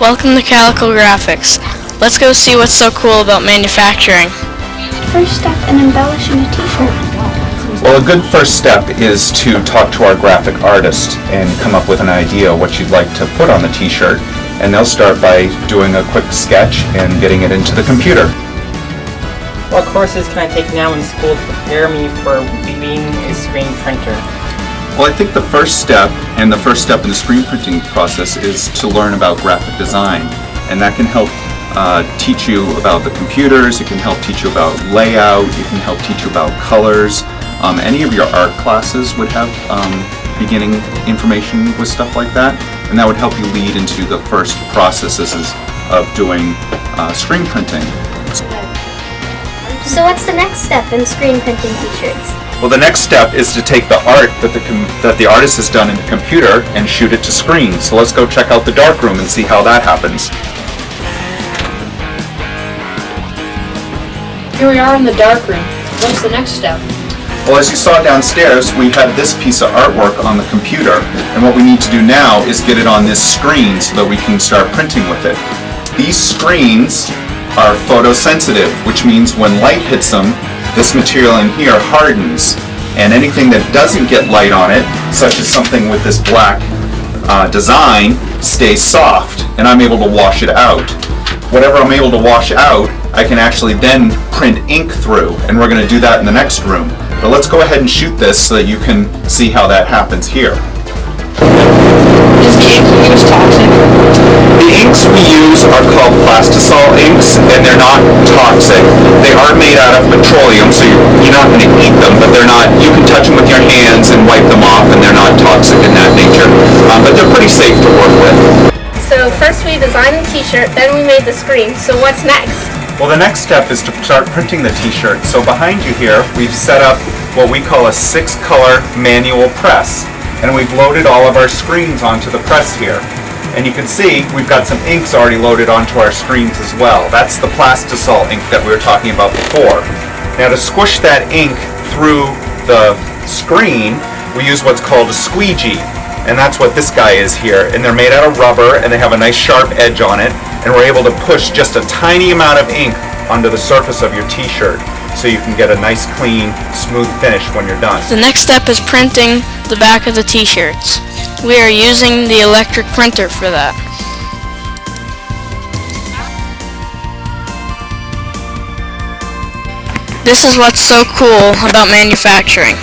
Welcome to Calico Graphics. Let's go see what's so cool about manufacturing. First step in embellishing a t-shirt. Well, a good first step is to talk to our graphic artist and come up with an idea of what you'd like to put on the t-shirt, and they'll start by doing a quick sketch and getting it into the computer. What courses can I take now in school to prepare me for being a screen printer? Well, I think the first step in the screen printing process is to learn about graphic design, and that can help teach you about the computers, it can help teach you about layout, it can help teach you about colors. Any of your art classes would have beginning information with stuff like that, and that would help you lead into the first processes of doing screen printing. So what's the next step in screen printing t-shirts? Well, the next step is to take the art that the artist has done in the computer and shoot it to screen. So let's go check out the darkroom and see how that happens. Here we are in the darkroom. What's the next step? Well, as you saw downstairs, we had this piece of artwork on the computer, and what we need to do now is get it on this screen so that we can start printing with it. These screens are photosensitive, which means when light hits them, this material in here hardens, and anything that doesn't get light on it, such as something with this black design, stays soft, and I'm able to wash it out. Whatever I'm able to wash out, I can actually then print ink through, and we're going to do that in the next room. But let's go ahead and shoot this so that you can see how that happens here. Is the ink you use toxic? The inks we use are called plastisol inks, and they're not toxic. They are made out of petroleum, so you're not going to eat them, but they're not. You can touch them with your hands and wipe them off, and they're not toxic in that nature. But they're pretty safe to work with. So first we designed the t-shirt, then we made the screen. So what's next? Well, the next step is to start printing the t-shirt. So behind you here, we've set up what we call a 6-color manual press, and we've loaded all of our screens onto the press here. And you can see we've got some inks already loaded onto our screens as well. That's the plastisol ink that we were talking about before. Now, to squish that ink through the screen, we use what's called a squeegee, and that's what this guy is here. And they're made out of rubber, and they have a nice sharp edge on it, and we're able to push just a tiny amount of ink onto the surface of your t-shirt so you can get a nice, clean, smooth finish when you're done. The next step is printing the back of the t-shirts. We are using the electric printer for that. This is what's so cool about manufacturing.